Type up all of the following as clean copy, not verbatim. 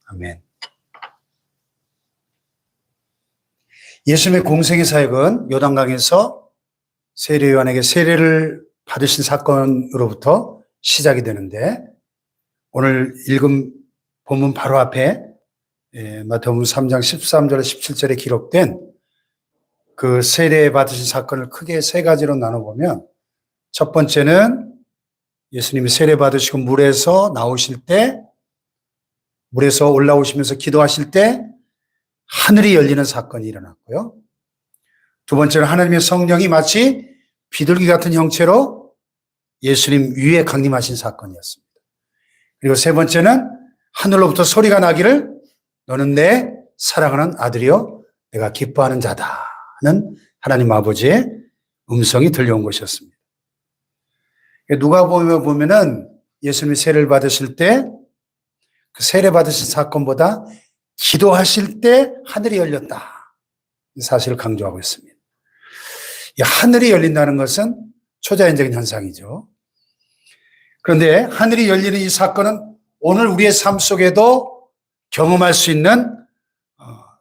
아멘. 예수님의 공생의 사역은 요단강에서 세례 요한에게 세례를 받으신 사건으로부터 시작이 되는데, 오늘 읽은 본문 바로 앞에 마태복음 3장 13절 17절에 기록된 그 세례 받으신 사건을 크게 세 가지로 나눠보면, 첫 번째는 예수님이 세례 받으시고 물에서 나오실 때, 물에서 올라오시면서 기도하실 때 하늘이 열리는 사건이 일어났고요. 두 번째는 하나님의 성령이 마치 비둘기 같은 형체로 예수님 위에 강림하신 사건이었습니다. 그리고 세 번째는 하늘로부터 소리가 나기를 너는 내 사랑하는 아들이요 내가 기뻐하는 자다는 하나님 아버지의 음성이 들려온 것이었습니다. 누가복음에 보면은 예수님이 세례를 받으실 때 그 세례 받으신 사건보다 기도하실 때 하늘이 열렸다, 이 사실을 강조하고 있습니다. 이 하늘이 열린다는 것은 초자연적인 현상이죠. 그런데 하늘이 열리는 이 사건은 오늘 우리의 삶 속에도 경험할 수 있는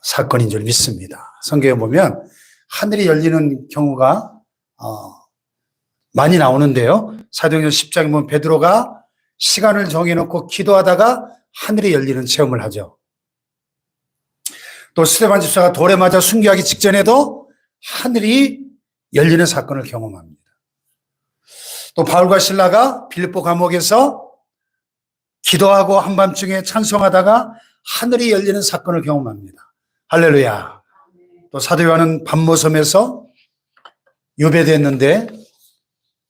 사건인 줄 믿습니다. 성경에 보면 하늘이 열리는 경우가 많이 나오는데요. 사도행전 10장에 보면 베드로가 시간을 정해놓고 기도하다가 하늘이 열리는 체험을 하죠. 또 스데반 집사가 돌에 맞아 순교하기 직전에도 하늘이 열리는 사건을 경험합니다. 또 바울과 실라가 빌립보 감옥에서 기도하고 한밤중에 찬송하다가 하늘이 열리는 사건을 경험합니다. 할렐루야. 또 사도 요한은 반모섬에서 유배됐는데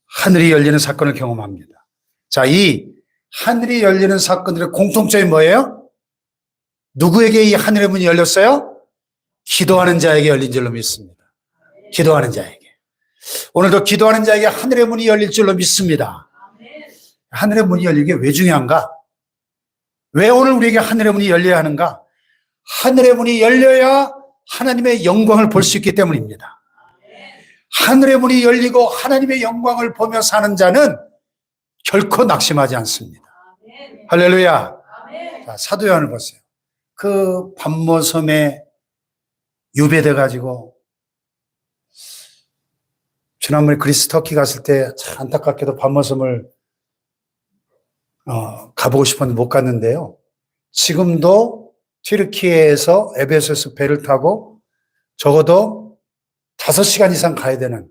하늘이 열리는 사건을 경험합니다. 자, 이 하늘이 열리는 사건들의 공통점이 뭐예요? 누구에게 이 하늘의 문이 열렸어요? 기도하는 자에게 열린 줄로 믿습니다. 기도하는 자에게. 오늘도 기도하는 자에게 하늘의 문이 열릴 줄로 믿습니다. 하늘의 문이 열리는 게 왜 중요한가? 왜 오늘 우리에게 하늘의 문이 열려야 하는가? 하늘의 문이 열려야 하나님의 영광을 볼 수 있기 때문입니다. 하늘의 문이 열리고 하나님의 영광을 보며 사는 자는 결코 낙심하지 않습니다. 할렐루야. 자, 사도 요한을 보세요. 그 반모섬에 유배돼 가지고 지난번에 그리스 터키 갔을 때 참 안타깝게도 반모섬을 가보고 싶었는데 못 갔는데요. 지금도 튀르키예에서 에베소에서 배를 타고 적어도 5시간 이상 가야 되는,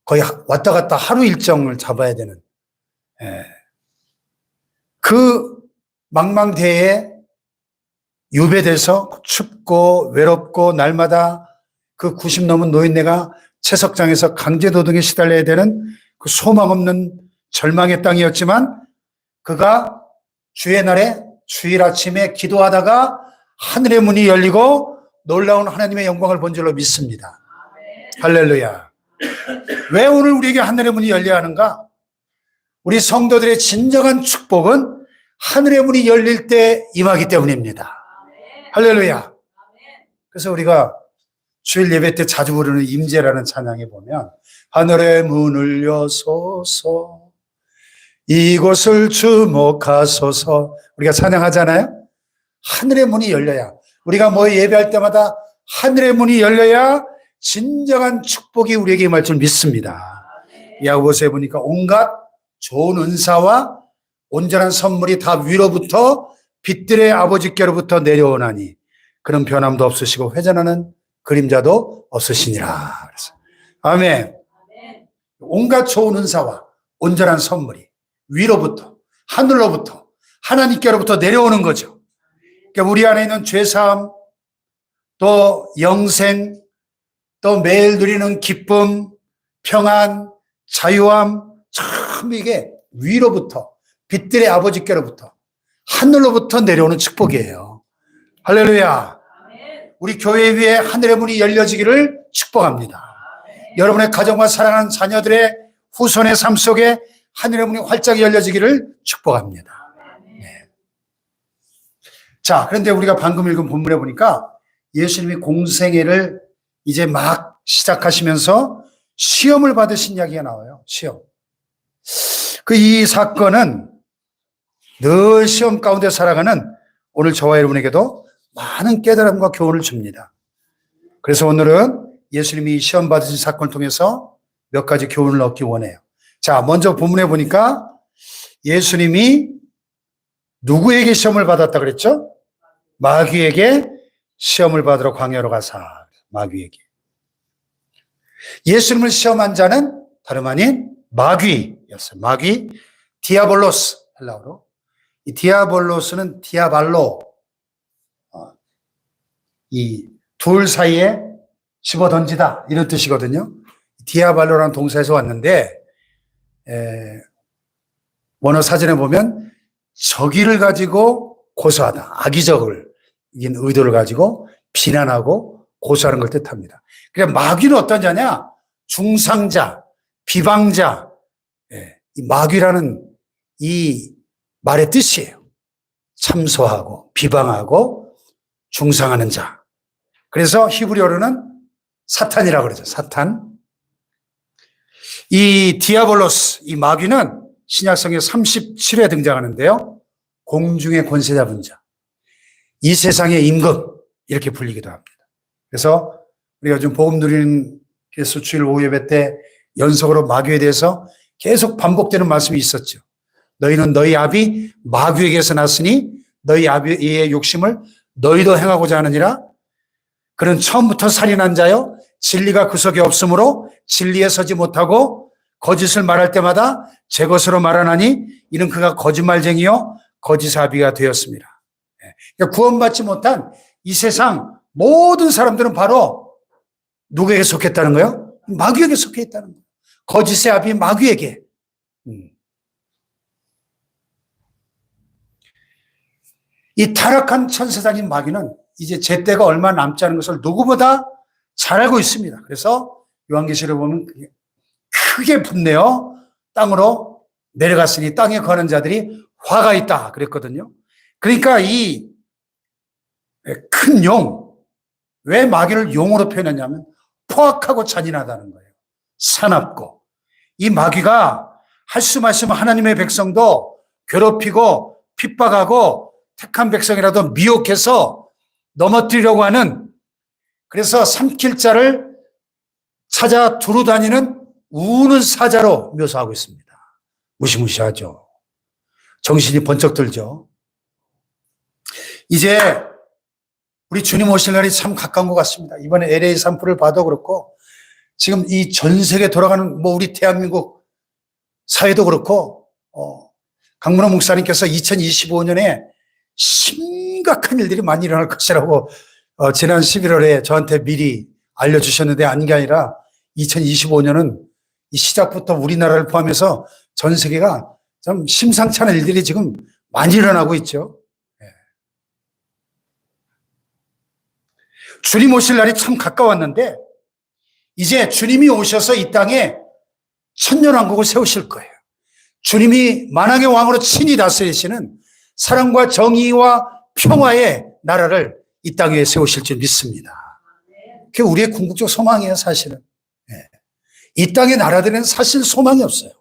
거의 왔다 갔다 하루 일정을 잡아야 되는 그 망망대해에 유배돼서 춥고 외롭고 날마다 그 90 넘은 노인네가 채석장에서 강제노동에 시달려야 되는 그 소망 없는 절망의 땅이었지만, 그가 주의 날에 주일 아침에 기도하다가 하늘의 문이 열리고 놀라운 하나님의 영광을 본 줄로 믿습니다. 할렐루야. 왜 오늘 우리에게 하늘의 문이 열려야 하는가? 우리 성도들의 진정한 축복은 하늘의 문이 열릴 때 임하기 때문입니다. 할렐루야. 그래서 우리가 주일 예배 때 자주 부르는 임재라는 찬양에 보면 하늘의 문을 여소서 이곳을 주목하소서, 우리가 찬양하잖아요. 하늘의 문이 열려야, 우리가 뭐 예배할 때마다 하늘의 문이 열려야 진정한 축복이 우리에게 임할 줄 믿습니다. 야고보서에 보니까 온갖 좋은 은사와 온전한 선물이 다 위로부터 빛들의 아버지께로부터 내려오나니 그런 변함도 없으시고 회전하는 그림자도 없으시니라. 그래서 아멘. 온갖 좋은 은사와 온전한 선물이 위로부터, 하늘로부터, 하나님께로부터 내려오는 거죠. 그러니까 우리 안에 있는 죄사함, 또 영생, 또 매일 누리는 기쁨, 평안, 자유함, 참 이게 위로부터, 빛들의 아버지께로부터, 하늘로부터 내려오는 축복이에요. 할렐루야. 우리 교회 위에 하늘의 문이 열려지기를 축복합니다. 여러분의 가정과 사랑하는 자녀들의 후손의 삶 속에 하늘의 문이 활짝 열려지기를 축복합니다. 네. 자, 그런데 우리가 방금 읽은 본문에 보니까 예수님이 공생애를 이제 막 시작하시면서 시험을 받으신 이야기가 나와요. 시험. 이 사건은 늘 시험 가운데 살아가는 오늘 저와 여러분에게도 많은 깨달음과 교훈을 줍니다. 그래서 오늘은 예수님이 시험 받으신 사건을 통해서 몇 가지 교훈을 얻기 원해요. 자, 먼저 본문에 보니까 예수님이 누구에게 시험을 받았다 그랬죠? 마귀에게 시험을 받으러 광야로 가사. 마귀에게. 예수님을 시험한 자는 다름 아닌 마귀였어요. 마귀, 디아볼로스, 헬라어로. 이 디아볼로스는 디아발로, 이 둘 사이에 집어 던지다 이런 뜻이거든요. 디아발로라는 동사에서 왔는데 원어 사전에 보면 적의를 가지고 고소하다, 악의적을 이긴 의도를 가지고 비난하고 고소하는 걸 뜻합니다. 그러니까 마귀는 어떤 자냐? 중상자, 비방자. 이 마귀라는 이 말의 뜻이에요. 참소하고 비방하고 중상하는 자. 그래서 히브리어로는 사탄이라고 그러죠. 사탄. 이 디아볼로스, 이 마귀는 신약성에 37회 등장하는데요. 공중의 권세 잡은 자. 이 세상의 임금 이렇게 불리기도 합니다. 그래서 우리가 좀 복음 누리는 수주일 오후 예배 때 연속으로 마귀에 대해서 계속 반복되는 말씀이 있었죠. 너희는 너희 아비 마귀에게서 났으니 너희 아비의 욕심을 너희도 행하고자 하느니라. 그는 처음부터 살인한 자요 진리가 그 속에 없으므로 진리에 서지 못하고 거짓을 말할 때마다 제 것으로 말하나니 이는 그가 거짓말쟁이요 거짓 아비가 되었습니다. 그러니까 구원받지 못한 이 세상 모든 사람들은 바로 누구에게 속했다는 거예요? 마귀에게 속해 있다는 거예요. 거짓의 아비 마귀에게. 이 타락한 천사장인 마귀는 이제 제때가 얼마 남지 않은 것을 누구보다 잘 알고 있습니다. 그래서 요한계시를 보면 크게 분내어 땅으로 내려갔으니 땅에 거하는 자들이 화가 있다 그랬거든요. 그러니까 이 큰 용, 왜 마귀를 용으로 표현했냐면 포악하고 잔인하다는 거예요. 사납고. 이 마귀가 할 수 말씀 하나님의 백성도 괴롭히고 핍박하고 택한 백성이라도 미혹해서 넘어뜨리려고 하는, 그래서 삼킬 자를 찾아 두루 다니는 우는 사자로 묘사하고 있습니다. 무시무시하죠. 정신이 번쩍 들죠. 이제 우리 주님 오실 날이 참 가까운 것 같습니다. 이번에 LA 산불을 봐도 그렇고 지금 이 전 세계 돌아가는 우리 대한민국 사회도 그렇고 강문호 목사님께서 2025년에 심각한 일들이 많이 일어날 것이라고 지난 11월에 저한테 미리 알려주셨는데 아닌 게 아니라 2025년은 이 시작부터 우리나라를 포함해서 전 세계가 좀 심상치 않은 일들이 지금 많이 일어나고 있죠. 주님 오실 날이 참 가까웠는데 이제 주님이 오셔서 이 땅에 천년왕국을 세우실 거예요. 주님이 만왕의 왕으로 친히 다스리시는 사랑과 정의와 평화의 나라를 이 땅에 세우실 줄 믿습니다. 그게 우리의 궁극적 소망이에요, 사실은. 이 땅의 나라들은 사실 소망이 없어요.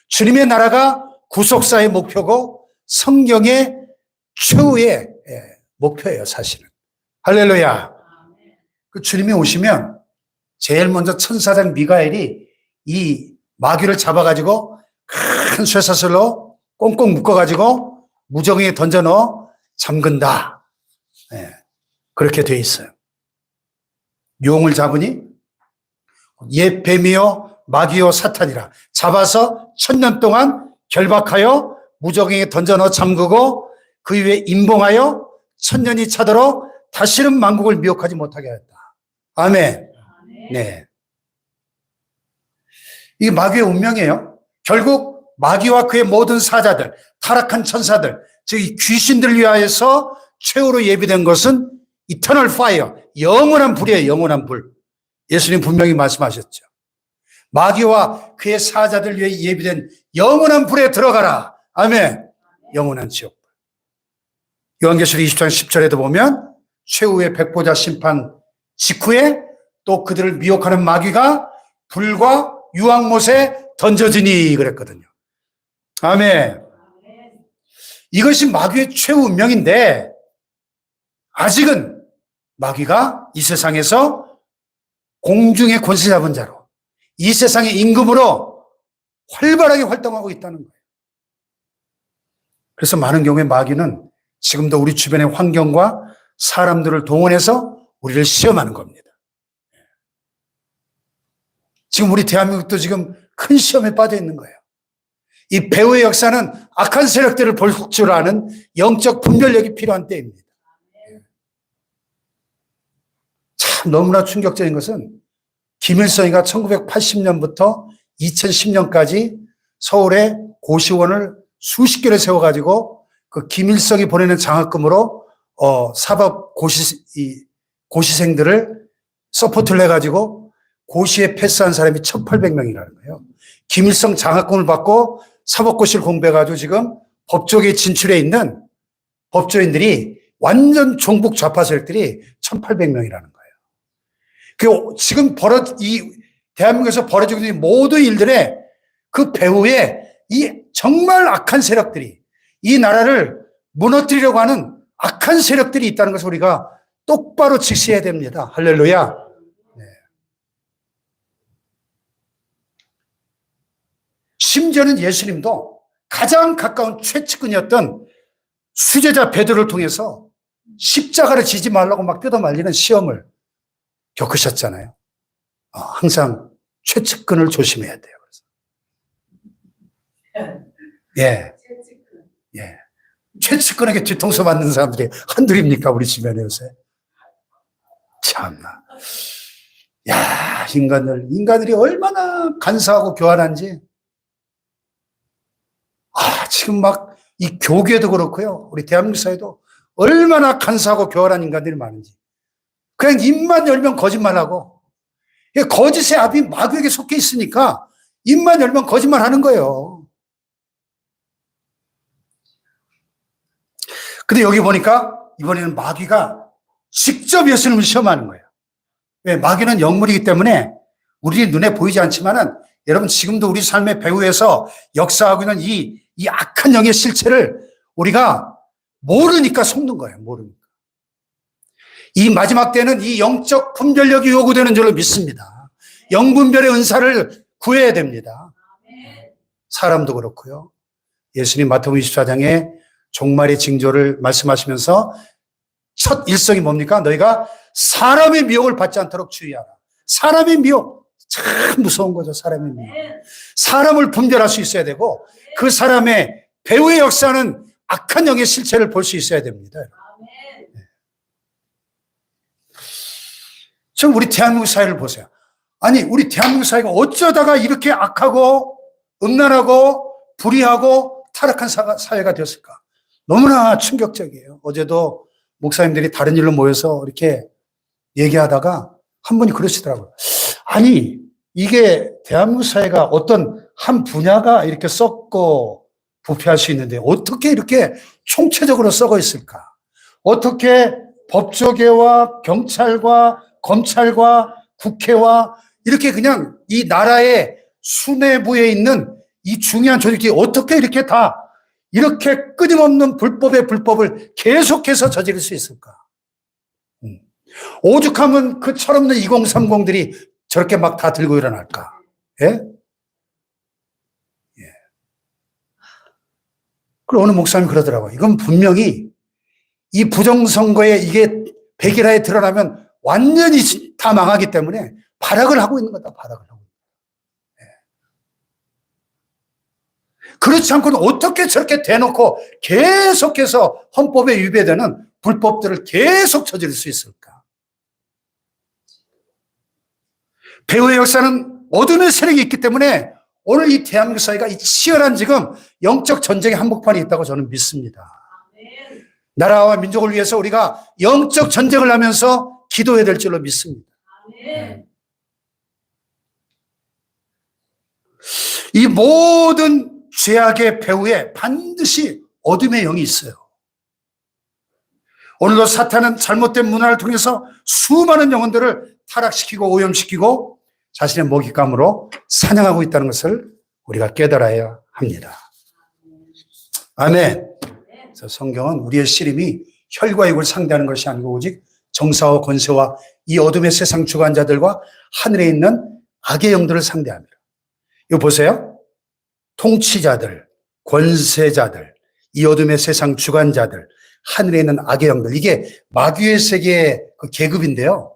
주님의 나라가 구속사의 목표고 성경의 최후의 목표예요, 사실은. 할렐루야. 그 주님이 오시면 제일 먼저 천사장 미가엘이 이 마귀를 잡아가지고 큰 쇠사슬로 꽁꽁 묶어가지고 무정에 던져 넣어 잠근다. 그렇게 돼 있어요. 용을 잡으니 옛 뱀이요 마귀요 사탄이라 잡아서 1000년 동안 결박하여 무정에 던져 넣어 잠그고 그 이후에 임봉하여 1000년이 차도록 다시는 만국을 미혹하지 못하게 하였다. 아멘. 네. 이게 마귀의 운명이에요. 결국 마귀와 그의 모든 사자들, 타락한 천사들, 즉 귀신들을 위하여서 최후로 예비된 것은 이터널 파이어, 영원한 불이에요. 영원한 불. 예수님 분명히 말씀하셨죠. 마귀와 그의 사자들 위해 예비된 영원한 불에 들어가라. 아멘. 영원한 지옥불. 요한계시록 20장 10절에도 보면 최후의 백보자 심판 직후에 또 그들을 미혹하는 마귀가 불과 유황못에 던져지니 그랬거든요. 아멘. 이것이 마귀의 최후 운명인데 아직은 마귀가 이 세상에서 공중의 권세 잡은 자로 이 세상의 임금으로 활발하게 활동하고 있다는 거예요. 그래서 많은 경우에 마귀는 지금도 우리 주변의 환경과 사람들을 동원해서 우리를 시험하는 겁니다. 지금 우리 대한민국도 지금 큰 시험에 빠져 있는 거예요. 이 배후의 역사는 악한 세력들을 볼 줄 아는 영적 분별력이 필요한 때입니다. 참 너무나 충격적인 것은 김일성이가 1980년부터 2010년까지 서울에 고시원을 수십 개를 세워가지고 그 김일성이 보내는 장학금으로 사법 고시생들을 서포트를 해가지고 고시에 패스한 사람이 1,800명이라는 거예요. 김일성 장학금을 받고 사법고시를 공부해가지고 지금 법조계에 진출해 있는 법조인들이 완전 종북 좌파 세력들이 1,800명이라는 거예요. 그 지금 대한민국에서 벌어지고 있는 모든 일들의 그 배후에 이 정말 악한 세력들이 이 나라를 무너뜨리려고 하는 악한 세력들이 있다는 것을 우리가 똑바로 직시해야 됩니다. 할렐루야. 네. 심지어는 예수님도 가장 가까운 최측근이었던 수제자 베드로를 통해서 십자가를 지지 말라고 막 뜯어 말리는 시험을 겪으셨잖아요. 항상 최측근을 조심해야 돼요. 예. 예. 최측근에게 뒤통수 맞는 사람들이 한둘입니까? 우리 주변에 요새. 참나. 야, 인간들이 얼마나 간사하고 교활한지. 지금 막 이 교계도 그렇고요. 우리 대한민국 사회도 얼마나 간사하고 교활한 인간들이 많은지. 그냥 입만 열면 거짓말하고. 거짓의 압이 마귀에게 속해 있으니까 입만 열면 거짓말 하는 거예요. 근데 여기 보니까 이번에는 마귀가 직접 예수님을 시험하는 거예요. 왜? 마귀는 영물이기 때문에 우리 눈에 보이지 않지만은 여러분 지금도 우리 삶의 배후에서 역사하고 있는 이 악한 영의 실체를 우리가 모르니까 속는 거예요. 모르니까. 이 마지막 때는 이 영적 분별력이 요구되는 줄로 믿습니다. 영분별의 은사를 구해야 됩니다. 사람도 그렇고요. 예수님 마태복음 24장에 종말의 징조를 말씀하시면서 첫 일성이 뭡니까? 너희가 사람의 미혹을 받지 않도록 주의하라. 사람의 미혹. 참 무서운 거죠. 사람의 미혹. 사람을 분별할 수 있어야 되고 그 사람의 배후의 역사는 악한 영의 실체를 볼 수 있어야 됩니다. 지금 우리 대한민국 사회를 보세요. 아니 우리 대한민국 사회가 어쩌다가 이렇게 악하고 음란하고 불의하고 타락한 사회가 되었을까? 너무나 충격적이에요. 어제도 목사님들이 다른 일로 모여서 이렇게 얘기하다가 한 분이 그러시더라고요. 아니 이게 대한민국 사회가 어떤 한 분야가 이렇게 썩고 부패할 수 있는데 어떻게 이렇게 총체적으로 썩어 있을까? 어떻게 법조계와 경찰과 검찰과 국회와 이렇게 그냥 이 나라의 수뇌부에 있는 이 중요한 조직이 어떻게 이렇게 다 이렇게 끊임없는 불법의 불법을 계속해서 저지를 수 있을까? 오죽하면 그 철없는 2030들이 저렇게 막 다 들고 일어날까? 예? 예. 그리고 어느 목사님이 그러더라고요. 이건 분명히 이 부정선거에 이게 백일화에 드러나면 완전히 다 망하기 때문에 발악을 하고 있는 거다. 발악을 하고 있는 거다. 예. 그렇지 않고는 어떻게 저렇게 대놓고 계속해서 헌법에 위배되는 불법들을 계속 저지를 수 있을까? 배후의 역사는 어둠의 세력이 있기 때문에 오늘 이 대한민국 사회가 이 치열한 지금 영적 전쟁의 한복판에 있다고 저는 믿습니다. 나라와 민족을 위해서 우리가 영적 전쟁을 하면서 기도해야 될 줄로 믿습니다. 이 모든 죄악의 배후에 반드시 어둠의 영이 있어요. 오늘도 사탄은 잘못된 문화를 통해서 수많은 영혼들을 타락시키고 오염시키고 자신의 먹잇감으로 사냥하고 있다는 것을 우리가 깨달아야 합니다. 아멘. 그래서 성경은 우리의 씨름이 혈과 육을 상대하는 것이 아니고 오직 정사와 권세와 이 어둠의 세상 주관자들과 하늘에 있는 악의 영들을 상대합니다. 이거 보세요. 통치자들, 권세자들, 이 어둠의 세상 주관자들, 하늘에 있는 악의 영들, 이게 마귀의 세계의 그 계급인데요.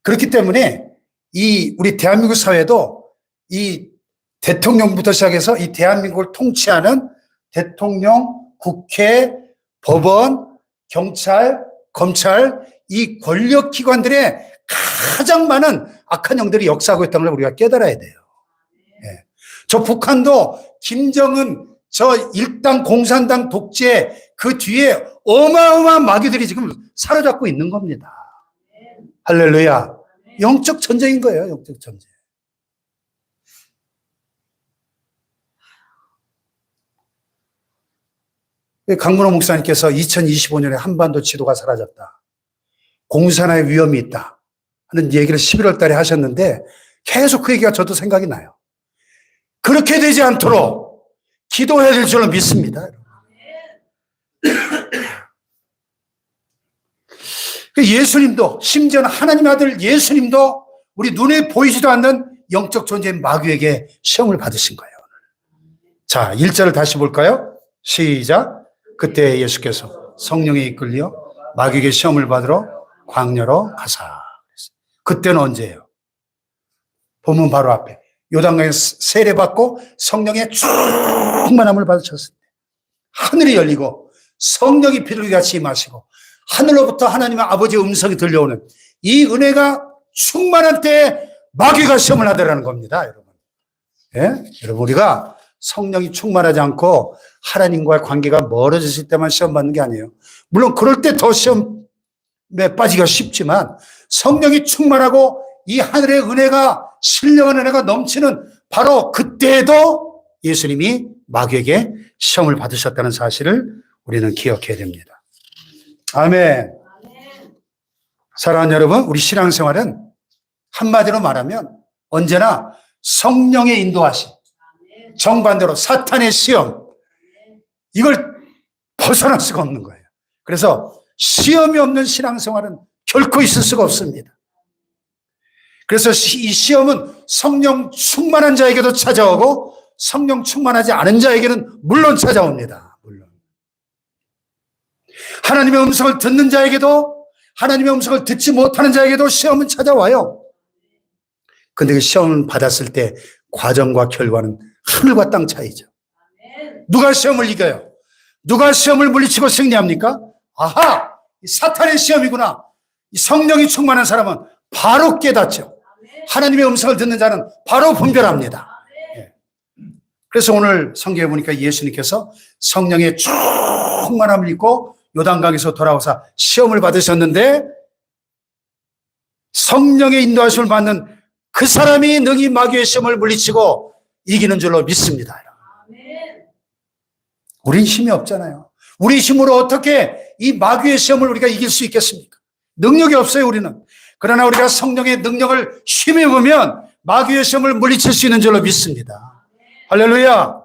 그렇기 때문에 이 우리 대한민국 사회도 이 대통령부터 시작해서 이 대한민국을 통치하는 대통령, 국회, 법원, 경찰, 검찰, 이 권력기관들의 가장 많은 악한 영들이 역사하고 있다는 걸 우리가 깨달아야 돼요. 예. 저 북한도 김정은 저 일당 공산당 독재 그 뒤에 어마어마한 마귀들이 지금 사로잡고 있는 겁니다. 할렐루야. 영적 전쟁인 거예요. 영적 전쟁. 강문호 목사님께서 2025년에 한반도 지도가 사라졌다. 공산화의 위험이 있다 하는 얘기를 11월 달에 하셨는데 계속 그 얘기가 저도 생각이 나요. 그렇게 되지 않도록 기도해야 될 줄로 믿습니다. 예수님도, 심지어는 하나님의 아들 예수님도 우리 눈에 보이지도 않는 영적 존재인 마귀에게 시험을 받으신 거예요. 자, 1절을 다시 볼까요? 시작. 그때 예수께서 성령에 이끌려 마귀에게 시험을 받으러 광야로 가사. 그때는 언제예요? 본문 바로 앞에 요단강에 세례받고 성령의 충만함을 받으셨을 때 하늘이 열리고 성령이 비둘기같이 임하시고 하늘로부터 하나님의 아버지의 음성이 들려오는 이 은혜가 충만한 때에 마귀가 시험을 하더라는 겁니다, 여러분. 예? 여러분, 우리가 성령이 충만하지 않고 하나님과의 관계가 멀어졌을 때만 시험 받는 게 아니에요. 물론 그럴 때 더 시험에 빠지기가 쉽지만 성령이 충만하고 이 하늘의 은혜가 신령한 은혜가 넘치는 바로 그때에도 예수님이 마귀에게 시험을 받으셨다는 사실을 우리는 기억해야 됩니다. 아멘. 사랑하는 여러분, 우리 신앙생활은 한마디로 말하면 언제나 성령의 인도하심, 정반대로 사탄의 시험, 이걸 벗어날 수가 없는 거예요. 그래서 시험이 없는 신앙생활은 결코 있을 수가 없습니다. 그래서 이 시험은 성령 충만한 자에게도 찾아오고 성령 충만하지 않은 자에게는 물론 찾아옵니다. 물론. 하나님의 음성을 듣는 자에게도 하나님의 음성을 듣지 못하는 자에게도 시험은 찾아와요. 근데 그 시험을 받았을 때 과정과 결과는 하늘과 땅 차이죠. 누가 시험을 이겨요? 누가 시험을 물리치고 승리합니까? 아하! 이 사탄의 시험이구나. 이 성령이 충만한 사람은 바로 깨닫죠. 하나님의 음성을 듣는 자는 바로 분별합니다. 그래서 오늘 성경에 보니까 예수님께서 성령의 충만함을 입고 요단강에서 돌아오사 시험을 받으셨는데 성령의 인도하심을 받는 그 사람이 능히 마귀의 시험을 물리치고 이기는 줄로 믿습니다. 우린 힘이 없잖아요. 우리 힘으로 어떻게 이 마귀의 시험을 우리가 이길 수 있겠습니까? 능력이 없어요, 우리는. 그러나 우리가 성령의 능력을 힘입으면 마귀의 시험을 물리칠 수 있는 줄로 믿습니다. 할렐루야.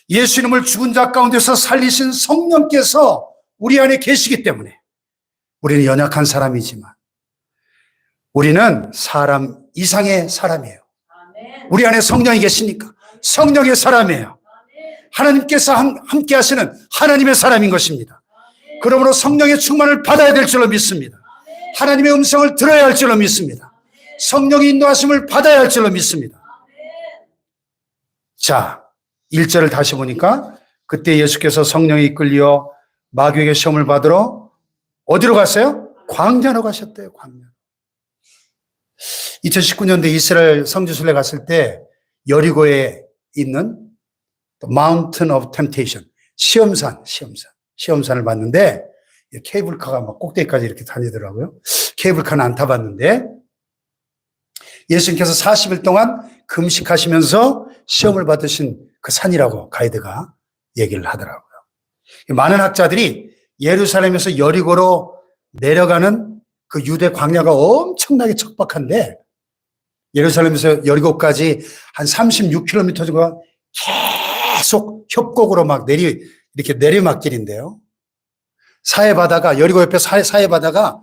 예수님을 죽은 자 가운데서 살리신 성령께서 우리 안에 계시기 때문에 우리는 연약한 사람이지만 우리는 사람 이상의 사람이에요. 우리 안에 성령이 계시니까 성령의 사람이에요. 하나님께서 함께 하시는 하나님의 사람인 것입니다. 그러므로 성령의 충만을 받아야 될 줄로 믿습니다. 하나님의 음성을 들어야 할 줄로 믿습니다. 성령의 인도하심을 받아야 할 줄로 믿습니다. 자, 1절을 다시 보니까 그때 예수께서 성령에 이끌려 마귀에게 시험을 받으러 어디로 갔어요? 광야로 가셨대요. 광야. 2019년도에 이스라엘 성지순례 갔을 때 여리고에 있는 Mountain of Temptation, 시험산을 봤는데 케이블카가 막 꼭대기까지 이렇게 다니더라고요. 케이블카는 안 타봤는데 예수님께서 40일 동안 금식하시면서 시험을 받으신 그 산이라고 가이드가 얘기를 하더라고요. 많은 학자들이 예루살렘에서 여리고로 내려가는 그 유대 광야가 엄청나게 척박한데 예루살렘에서 여리고까지 한 36km 정도 계속 협곡으로 막 이렇게 내리막길인데요. 사해 바다가, 여리고 옆에 사해 바다가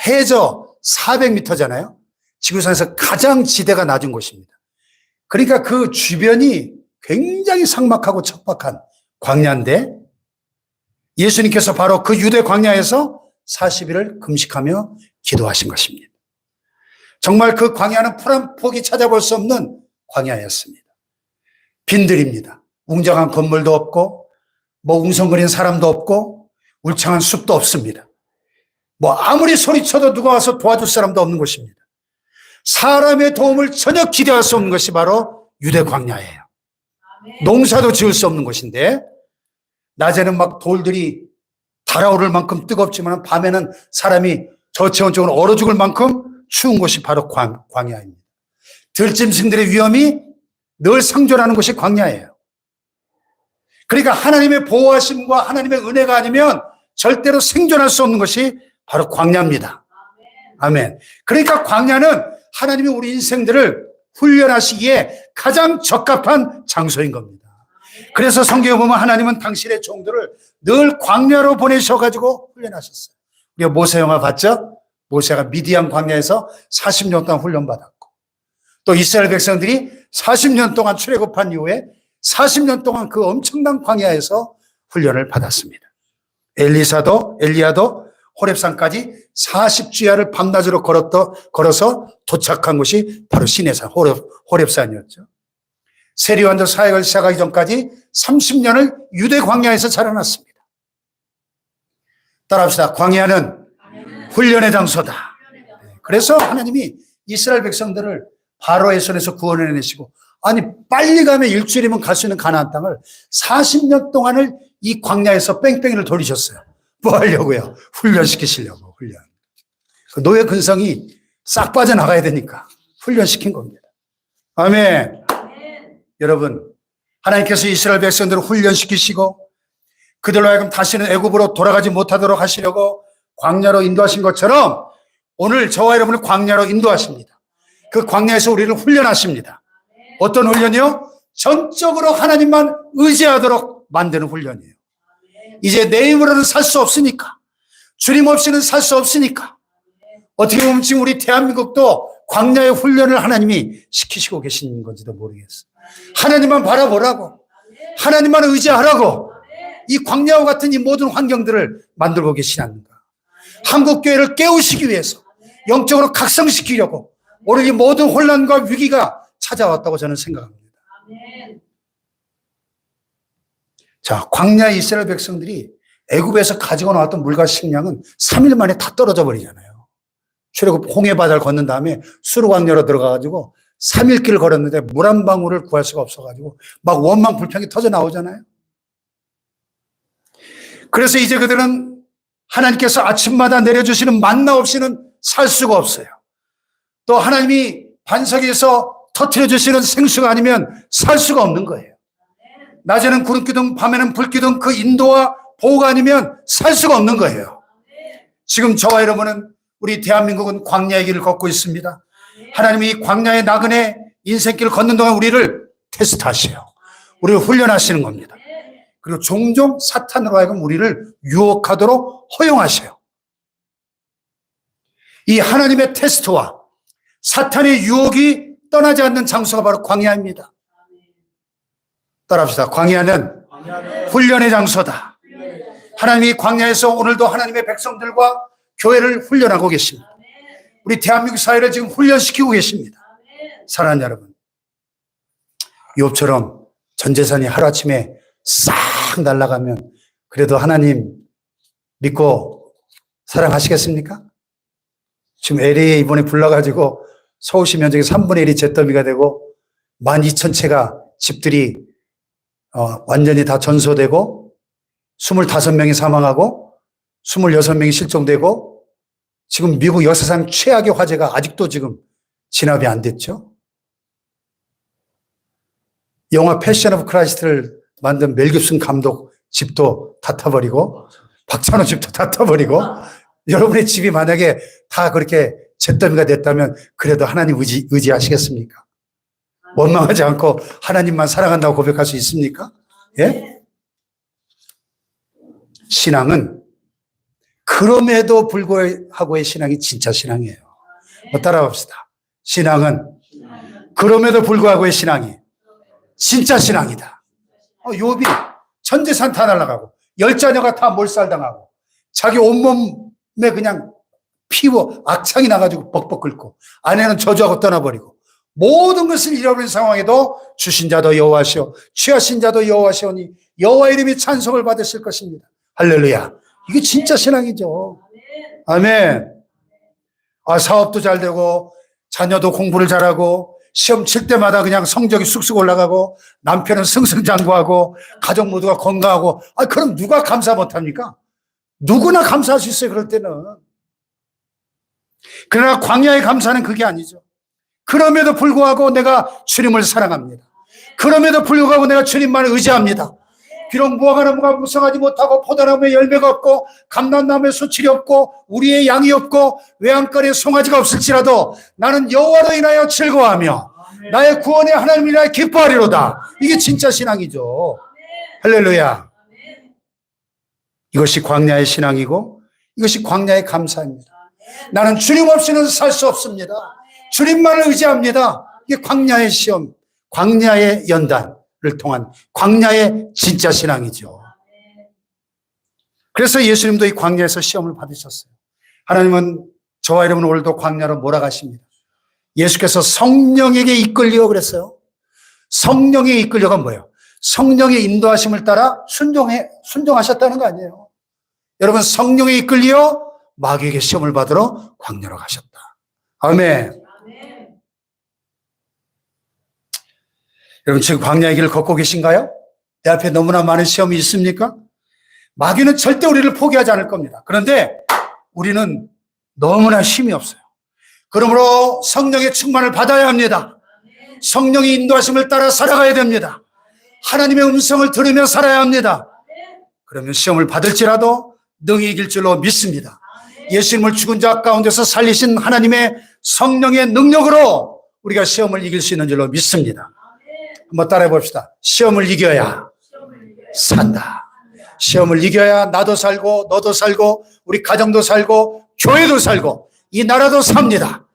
해저 400m잖아요. 지구상에서 가장 지대가 낮은 곳입니다. 그러니까 그 주변이 굉장히 삭막하고 척박한 광야인데 예수님께서 바로 그 유대 광야에서 40일을 금식하며 기도하신 것입니다. 정말 그 광야는 풀 한 폭이 찾아볼 수 없는 광야였습니다. 빈들입니다. 웅장한 건물도 없고 뭐 웅성거리는 사람도 없고 울창한 숲도 없습니다. 뭐 아무리 소리쳐도 누가 와서 도와줄 사람도 없는 곳입니다. 사람의 도움을 전혀 기대할 수 없는 것이 바로 유대 광야예요. 농사도 지을 수 없는 곳인데 낮에는 막 돌들이 달아오를 만큼 뜨겁지만 밤에는 사람이 저체온적으로 얼어 죽을 만큼 추운 곳이 바로 광야입니다. 들짐승들의 위험이 늘 상존하는 곳이 광야예요. 그러니까 하나님의 보호하심과 하나님의 은혜가 아니면 절대로 생존할 수 없는 것이 바로 광야입니다. 아멘. 그러니까 광야는 하나님이 우리 인생들을 훈련하시기에 가장 적합한 장소인 겁니다. 그래서 성경에 보면 하나님은 당신의 종들을 늘 광야로 보내셔가지고 훈련하셨어요. 우리가 모세 영화 봤죠? 모세가 미디안 광야에서 40년 동안 훈련받았고 또 이스라엘 백성들이 40년 동안 출애굽한 이후에 40년 동안 그 엄청난 광야에서 훈련을 받았습니다. 엘리야도 호렙산까지 40주야를 밤낮으로 걸어서 도착한 곳이 바로 시내산 호렙산이었죠. 세리완도 사역을 시작하기 전까지 30년을 유대 광야에서 자라났습니다. 따라합시다. 광야는 훈련의 장소다. 그래서 하나님이 이스라엘 백성들을 바로의 손에서 구원해내시고 아니 빨리 가면 일주일이면 갈 수 있는 가나안 땅을 40년 동안을 이 광야에서 뺑뺑이를 돌리셨어요. 뭐 하려고요? 훈련시키시려고. 훈련. 노예 근성이 싹 빠져나가야 되니까 훈련시킨 겁니다. 아멘. 여러분, 하나님께서 이스라엘 백성들을 훈련시키시고 그들로 하여금 다시는 애굽으로 돌아가지 못하도록 하시려고 광야로 인도하신 것처럼 오늘 저와 여러분을 광야로 인도하십니다. 그 광야에서 우리를 훈련하십니다. 어떤 훈련이요? 전적으로 하나님만 의지하도록 만드는 훈련이에요. 이제 내 힘으로는 살 수 없으니까, 주님 없이는 살 수 없으니까 어떻게 보면 지금 우리 대한민국도 광야의 훈련을 하나님이 시키시고 계신 건지도 모르겠어요. 하나님만 바라보라고, 하나님만 의지하라고 이 광야와 같은 이 모든 환경들을 만들고 계시지 않는가. 한국교회를 깨우시기 위해서 영적으로 각성시키려고 오늘 이 모든 혼란과 위기가 찾아왔다고 저는 생각합니다. 자, 광야의 이스라엘 백성들이 애굽에서 가지고 나왔던 물과 식량은 3일 만에 다 떨어져 버리잖아요. 출애굽 홍해 바다를 걷는 다음에 수르광야로 들어가가지고 3일 길을 걸었는데 물 한 방울을 구할 수가 없어가지고 막 원망 불평이 터져 나오잖아요. 그래서 이제 그들은 하나님께서 아침마다 내려주시는 만나 없이는 살 수가 없어요. 또 하나님이 반석에서 터뜨려 주시는 생수가 아니면 살 수가 없는 거예요. 낮에는 구름기둥, 밤에는 불기둥, 그 인도와 보호가 아니면 살 수가 없는 거예요. 지금 저와 여러분은 우리 대한민국은 광야의 길을 걷고 있습니다. 하나님이 광야의 나그네 인생길을 걷는 동안 우리를 테스트하셔요. 우리를 훈련하시는 겁니다. 그리고 종종 사탄으로 하여금 우리를 유혹하도록 허용하셔요. 이 하나님의 테스트와 사탄의 유혹이 떠나지 않는 장소가 바로 광야입니다. 따라합시다. 광야는 훈련의 장소다. 하나님이 광야에서 오늘도 하나님의 백성들과 교회를 훈련하고 계십니다. 우리 대한민국 사회를 지금 훈련시키고 계십니다. 사랑하는 여러분, 욥처럼 전 재산이 하루아침에 싹 날아가면 그래도 하나님 믿고 사랑하시겠습니까? 지금 LA에 이번에 불러가지고 서울시 면적의 3분의 1이 잿더미가 되고 12,000채가 집들이 완전히 다 전소되고 25명이 사망하고 26명이 실종되고 지금 미국 역사상 최악의 화재가 아직도 지금 진압이 안 됐죠. 영화 패션 오브 크라이스트를 만든 멜 깁슨 감독 집도 다 타버리고 박찬호 집도 다 타버리고 여러분의 집이 만약에 다 그렇게 잿더미가 됐다면 그래도 하나님 의지하시겠습니까? 원망하지 않고 하나님만 사랑한다고 고백할 수 있습니까? 예? 신앙은 그럼에도 불구하고의 신앙이 진짜 신앙이에요. 따라봅시다. 신앙은 그럼에도 불구하고의 신앙이 진짜 신앙이다. 욥이 전 재산 다 날아가고 10자녀가 다 몰살당하고 자기 온몸에 그냥 피워 악창이 나가지고 벅벅 끓고 아내는 저주하고 떠나버리고 모든 것을 잃어버린 상황에도 주신 자도 여호와시오 취하신 자도 여호와시오니 여호와 이름이 찬송을 받으실 것입니다. 할렐루야. 이게 진짜 신앙이죠. 아멘. 사업도 잘 되고 자녀도 공부를 잘하고 시험 칠 때마다 그냥 성적이 쑥쑥 올라가고 남편은 승승장구하고 가족 모두가 건강하고 그럼 누가 감사 못합니까? 누구나 감사할 수 있어요. 그럴 때는. 그러나 광야의 감사는 그게 아니죠. 그럼에도 불구하고 내가 주님을 사랑합니다. 그럼에도 불구하고 내가 주님만을 의지합니다. 비록 무화과나무가 무성하지 못하고 포도나무에 열매가 없고 감람나무에 수칠이 없고 우리의 양이 없고 외양간에 송아지가 없을지라도 나는 여호와로 인하여 즐거워하며 나의 구원의 하나님을 인하여 기뻐하리로다. 이게 진짜 신앙이죠. 할렐루야. 이것이 광야의 신앙이고 이것이 광야의 감사입니다. 나는 주님 없이는 살 수 없습니다. 주님만을 의지합니다. 이게 광야의 시험, 광야의 연단을 통한 광야의 진짜 신앙이죠. 그래서 예수님도 이 광야에서 시험을 받으셨어요. 하나님은 저와 여러분 오늘도 광야로 몰아가십니다. 예수께서 성령에게 이끌려 그랬어요. 성령에 이끌려가 뭐예요? 성령의 인도하심을 따라 순종하셨다는 거 아니에요. 여러분 성령에 이끌려 마귀에게 시험을 받으러 광야로 가셨다. 아멘. 여러분 지금 광야의 길을 걷고 계신가요? 내 앞에 너무나 많은 시험이 있습니까? 마귀는 절대 우리를 포기하지 않을 겁니다. 그런데 우리는 너무나 힘이 없어요. 그러므로 성령의 충만을 받아야 합니다. 성령의 인도하심을 따라 살아가야 됩니다. 하나님의 음성을 들으며 살아야 합니다. 그러면 시험을 받을지라도 능히 이길 줄로 믿습니다. 예수님을 죽은 자 가운데서 살리신 하나님의 성령의 능력으로 우리가 시험을 이길 수 있는 줄로 믿습니다. 한번 따라해 봅시다. 시험을 이겨야 산다. 시험을 이겨야 나도 살고 너도 살고 우리 가정도 살고 교회도 살고 이 나라도 삽니다.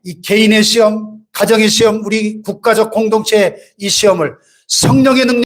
이 개인의 시험, 가정의 시험, 우리 국가적 공동체의 이 시험을 성령의 능력